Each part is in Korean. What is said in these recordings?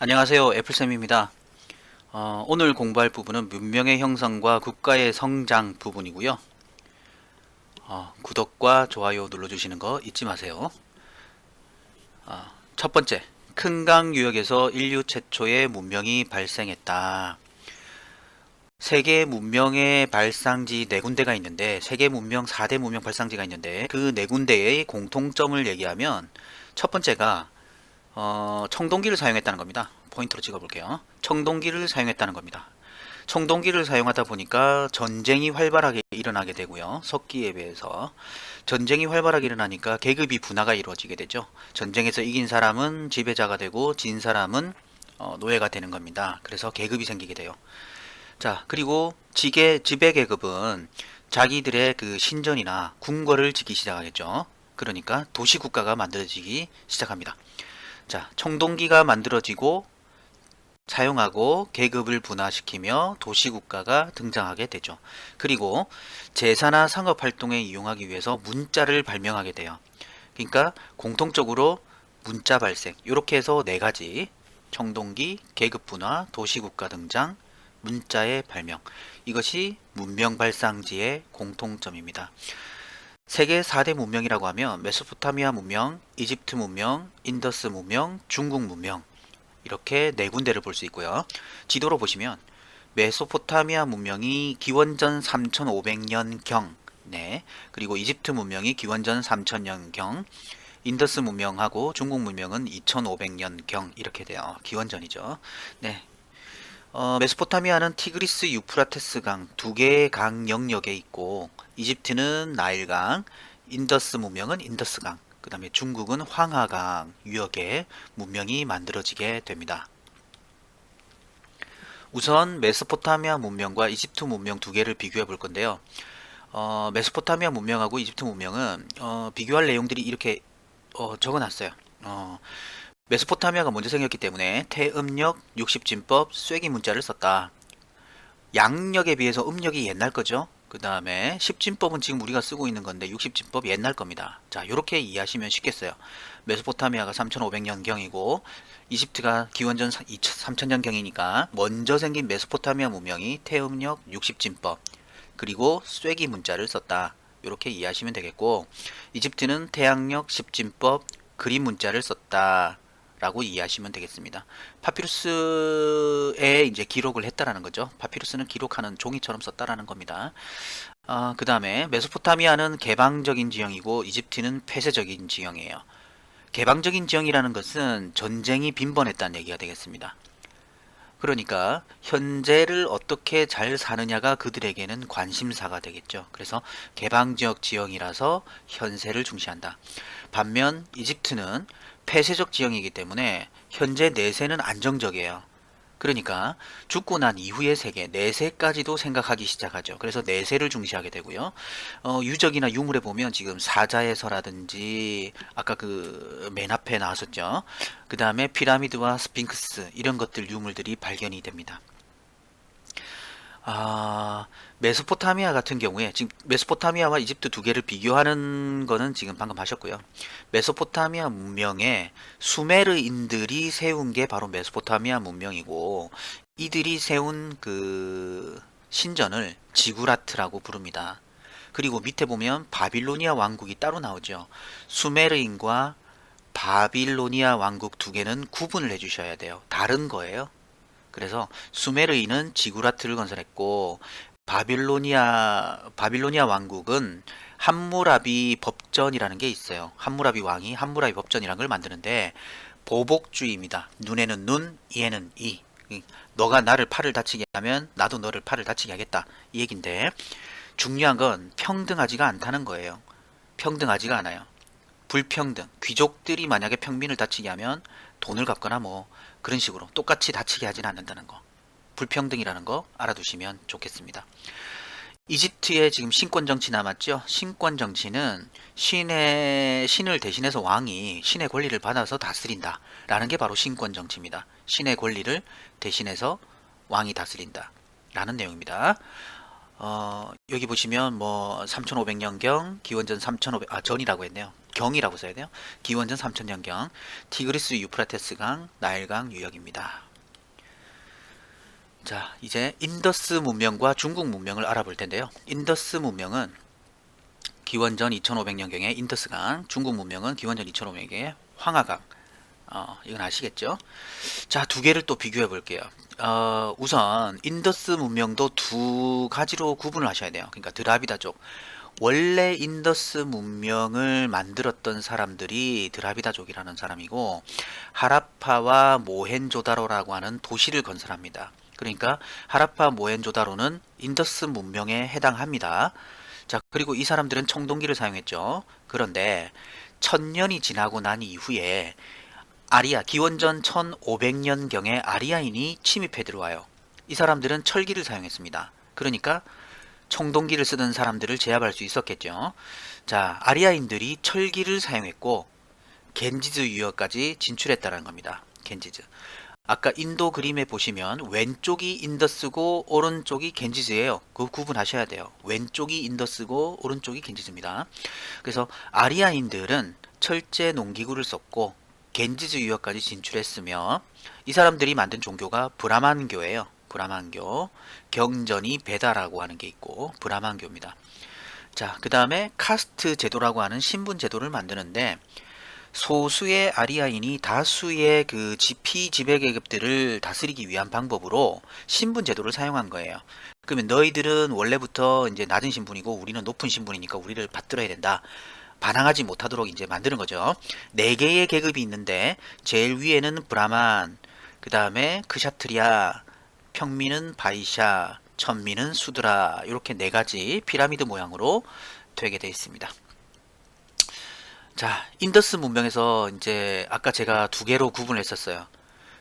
안녕하세요. 애플쌤입니다. 오늘 공부할 부분은 문명의 형성과 국가의 성장 부분이고요. 구독과 좋아요 눌러주시는 거 잊지 마세요. 첫 번째, 큰강 유역에서 인류 최초의 문명이 발생했다. 세계 문명의 발상지 네 군데가 있는데, 세계 문명 4대 문명 발상지가 있는데, 그 네 군데의 공통점을 얘기하면 첫 번째가 청동기를 사용했다는 겁니다. 포인트로 찍어볼게요. 청동기를 사용했다는 겁니다. 청동기를 사용하다 보니까 전쟁이 활발하게 일어나게 되고요. 석기에 비해서 전쟁이 활발하게 일어나니까 계급이 분화가 이루어지게 되죠. 전쟁에서 이긴 사람은 지배자가 되고 진 사람은 노예가 되는 겁니다. 그래서 계급이 생기게 돼요. 자, 그리고 지배 계급은 자기들의 그 신전이나 궁궐을 짓기 시작하겠죠. 그러니까 도시국가가 만들어지기 시작합니다. 자, 청동기가 만들어지고 사용하고 계급을 분화시키며 도시국가가 등장하게 되죠. 그리고 제사나 상업활동에 이용하기 위해서 문자를 발명하게 돼요. 그러니까 공통적으로 문자 발생, 이렇게 해서 네 가지: 청동기, 계급 분화, 도시국가 등장, 문자의 발명. 이것이 문명 발상지의 공통점입니다. 세계 4대 문명이라고 하면 메소포타미아 문명, 이집트 문명, 인더스 문명, 중국 문명, 이렇게 네 군데를 볼 수 있고요. 지도로 보시면 메소포타미아 문명이 기원전 3500년경, 네, 그리고 이집트 문명이 기원전 3000년경, 인더스 문명하고 중국 문명은 2500년경 이렇게 돼요. 기원전이죠. 네. 메소포타미아는 티그리스 유프라테스 강 두 개의 강 영역에 있고, 이집트는 나일강, 인더스 문명은 인더스강, 그 다음에 중국은 황하강 유역에 문명이 만들어지게 됩니다. 우선 메소포타미아 문명과 이집트 문명 두 개를 비교해 볼 건데요. 메소포타미아 문명하고 이집트 문명은 비교할 내용들이 이렇게 적어놨어요. 메소포타미아가 먼저 생겼기 때문에 태음력, 60진법, 쐐기 문자를 썼다. 양력에 비해서 음력이 옛날 거죠. 그 다음에 10진법은 지금 우리가 쓰고 있는 건데 60진법 옛날 겁니다. 자, 이렇게 이해하시면 쉽겠어요. 메소포타미아가 3500년경이고 이집트가 기원전 3000년경이니까 먼저 생긴 메소포타미아 문명이 태음력 60진법 그리고 쐐기 문자를 썼다. 이렇게 이해하시면 되겠고, 이집트는 태양력 10진법 그림 문자를 썼다 라고 이해하시면 되겠습니다. 파피루스에 이제 기록을 했다라는 거죠. 파피루스는 기록하는 종이처럼 썼다라는 겁니다. 그 다음에 메소포타미아는 개방적인 지형이고 이집트는 폐쇄적인 지형이에요. 개방적인 지형이라는 것은 전쟁이 빈번했다는 얘기가 되겠습니다. 그러니까 현재를 어떻게 잘 사느냐가 그들에게는 관심사가 되겠죠. 그래서 개방지역 지형이라서 현세를 중시한다. 반면 이집트는 폐쇄적 지형이기 때문에 현재 내세는 안정적이에요. 그러니까 죽고 난 이후의 세계, 내세까지도 생각하기 시작하죠. 그래서 내세를 중시하게 되고요. 유적이나 유물에 보면 지금 사자에서라든지 아까 그 맨 앞에 나왔었죠. 그 다음에 피라미드와 스핑크스 이런 것들 유물들이 발견이 됩니다. 메소포타미아 같은 경우에 지금 메소포타미아와 이집트 두 개를 비교하는 거는 지금 방금 하셨고요. 메소포타미아 문명에 수메르인들이 세운 게 바로 메소포타미아 문명이고, 이들이 세운 그 신전을 지구라트라고 부릅니다. 그리고 밑에 보면 바빌로니아 왕국이 따로 나오죠. 수메르인과 바빌로니아 왕국 두 개는 구분을 해주셔야 돼요. 다른 거예요. 그래서 수메르인은 지구라트를 건설했고, 바빌로니아 왕국은 함무라비 법전이라는 게 있어요. 함무라비 왕이 함무라비 법전이라는 걸 만드는데 보복주의입니다. 눈에는 눈, 이에는 이. 너가 나를 팔을 다치게 하면 나도 너를 팔을 다치게 하겠다, 이 얘긴데, 중요한 건 평등하지가 않다는 거예요. 평등하지가 않아요. 불평등. 귀족들이 만약에 평민을 다치게 하면 돈을 갚거나 뭐 그런 식으로 똑같이 다치게 하지는 않는다는 거. 불평등이라는 거 알아두시면 좋겠습니다. 이집트에 지금 신권 정치 남았죠? 신권 정치는 신을 대신해서 왕이 신의 권리를 받아서 다스린다 라는 게 바로 신권 정치입니다. 신의 권리를 대신해서 왕이 다스린다 라는 내용입니다. 여기 보시면 뭐 3500년경, 기원전 3500, 전이라고 했네요. 경이라고 써야 돼요. 기원전 3000년경, 티그리스 유프라테스강, 나일강 유역입니다. 자, 이제 인더스 문명과 중국 문명을 알아볼 텐데요. 인더스 문명은 기원전 2500년경의 인더스강, 중국 문명은 기원전 2500년경의 황하강. 이건 아시겠죠? 자, 두 개를 또 비교해 볼게요. 우선 인더스 문명도 두 가지로 구분을 하셔야 돼요. 그러니까 드라비다족. 원래 인더스 문명을 만들었던 사람들이 드라비다족이라는 사람이고, 하라파와 모헨조다로라고 하는 도시를 건설합니다. 그러니까 하라파 모헨조다로는 인더스 문명에 해당합니다. 자, 그리고 이 사람들은 청동기를 사용했죠. 그런데 1000년이 지나고 난 이후에 기원전 1500년경에 아리아인이 침입해 들어와요. 이 사람들은 철기를 사용했습니다. 그러니까 청동기를 쓰던 사람들을 제압할 수 있었겠죠. 자, 아리아인들이 철기를 사용했고 겐지즈 유역까지 진출했다는 겁니다. 겐지즈. 아까 인도 그림에 보시면 왼쪽이 인더스고 오른쪽이 겐지즈예요. 그거 구분하셔야 돼요. 왼쪽이 인더스고 오른쪽이 겐지즈입니다. 그래서 아리아인들은 철제 농기구를 썼고 겐지즈 유역까지 진출했으며 이 사람들이 만든 종교가 브라만교예요. 브라만교. 경전이 베다라고 하는 게 있고 브라만교입니다. 자, 그 다음에 카스트 제도라고 하는 신분 제도를 만드는데 소수의 아리아인이 다수의 그 피지배 계급들을 다스리기 위한 방법으로 신분 제도를 사용한 거예요. 그러면 너희들은 원래부터 이제 낮은 신분이고 우리는 높은 신분이니까 우리를 받들어야 된다. 반항하지 못하도록 이제 만드는 거죠. 네 개의 계급이 있는데 제일 위에는 브라만, 그 다음에 크샤트리아, 평민은 바이샤, 천민은 수드라, 이렇게 네 가지 피라미드 모양으로 되게 되어 있습니다. 자, 인더스 문명에서 이제 아까 제가 두 개로 구분을 했었어요.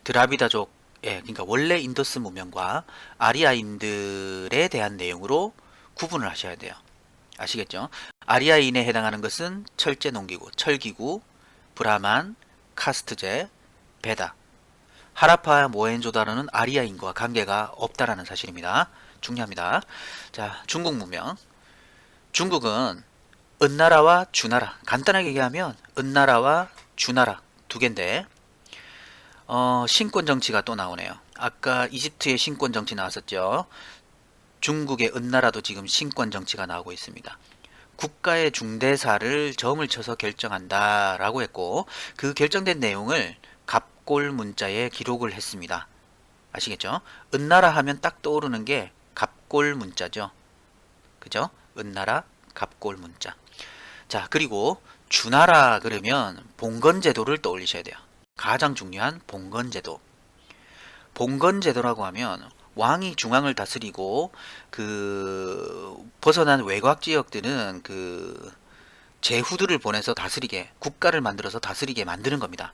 드라비다족, 그러니까 원래 인더스 문명과 아리아인들에 대한 내용으로 구분을 하셔야 돼요. 아시겠죠? 아리아인에 해당하는 것은 철제 농기구, 철기구, 브라만, 카스트제, 베다. 하라파 모헨조다로는 아리아인과 관계가 없다라는 사실입니다. 중요합니다. 자, 중국 문명. 중국은 은나라와 주나라. 간단하게 얘기하면 은나라와 주나라 두 개인데 신권 정치가 또 나오네요. 아까 이집트의 신권 정치 나왔었죠. 중국의 은나라도 지금 신권 정치가 나오고 있습니다. 국가의 중대사를 점을 쳐서 결정한다라고 했고 그 결정된 내용을 갑골 문자에 기록을 했습니다. 아시겠죠? 은나라 하면 딱 떠오르는 게 갑골 문자죠. 그죠? 은나라 갑골 문자. 자, 그리고 주나라 그러면 봉건제도를 떠올리셔야 돼요. 가장 중요한 봉건제도. 봉건제도라고 하면 왕이 중앙을 다스리고 그 벗어난 외곽 지역들은 그 제후들을 보내서 다스리게, 국가를 만들어서 다스리게 만드는 겁니다.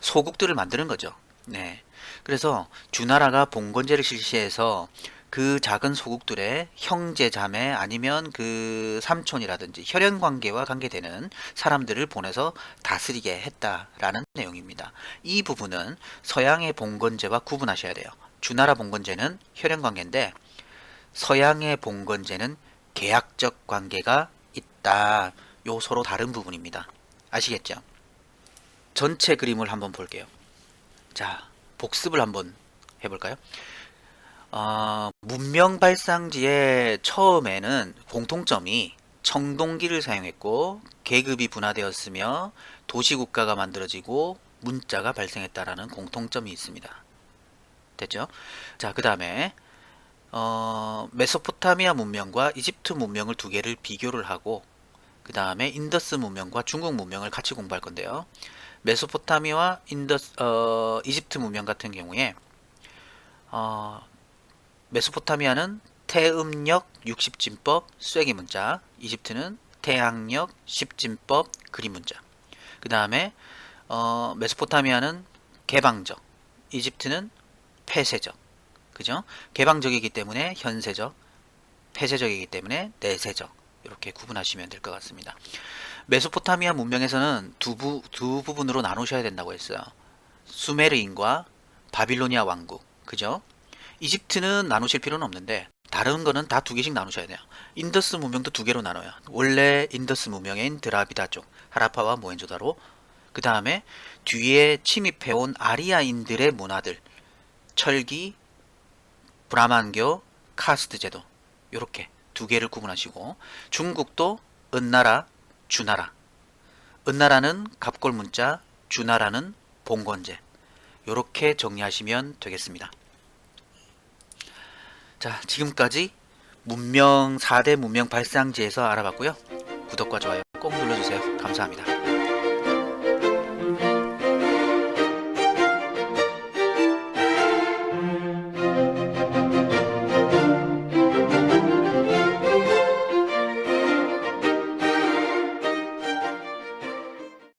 소국들을 만드는 거죠. 네. 그래서 주나라가 봉건제를 실시해서 그 작은 소국들의 형제 자매 아니면 그 삼촌이라든지 혈연 관계와 관계되는 사람들을 보내서 다스리게 했다라는 내용입니다. 이 부분은 서양의 봉건제와 구분하셔야 돼요. 주나라 봉건제는 혈연 관계인데 서양의 봉건제는 계약적 관계가 있다. 요 서로 다른 부분입니다. 아시겠죠? 전체 그림을 한번 볼게요. 자, 복습을 한번 해볼까요? 문명 발상지의 처음에는 공통점이 청동기를 사용했고 계급이 분화되었으며 도시국가가 만들어지고 문자가 발생했다라는 공통점이 있습니다. 됐죠? 자, 그 다음에 메소포타미아 문명과 이집트 문명을 두 개를 비교를 하고 그 다음에 인더스 문명과 중국 문명을 같이 공부할 건데요. 메소포타미아와 이집트 문명 같은 경우에 메소포타미아는 태음력 60진법 쐐기 문자, 이집트는 태양력 10진법 그림 문자. 그 다음에 메소포타미아는 개방적, 이집트는 폐쇄적. 그죠? 개방적이기 때문에 현세적, 폐쇄적이기 때문에 내세적. 이렇게 구분하시면 될 것 같습니다. 메소포타미아 문명에서는 두 부분으로 나누셔야 된다고 했어요. 수메르인과 바빌로니아 왕국. 그죠? 이집트는 나누실 필요는 없는데 다른 거는 다 두 개씩 나누셔야 돼요. 인더스 문명도 두 개로 나눠요. 원래 인더스 문명인 드라비다족, 하라파와 모헨조다로, 그 다음에 뒤에 침입해온 아리아인들의 문화들, 철기, 브라만교, 카스트 제도, 요렇게 두 개를 구분하시고, 중국도 은나라, 주나라, 은나라는 갑골 문자, 주나라는 봉건제, 요렇게 정리하시면 되겠습니다. 자, 지금까지 문명 4대 문명 발상지에서 알아봤고요. 구독과 좋아요 꼭 눌러주세요. 감사합니다.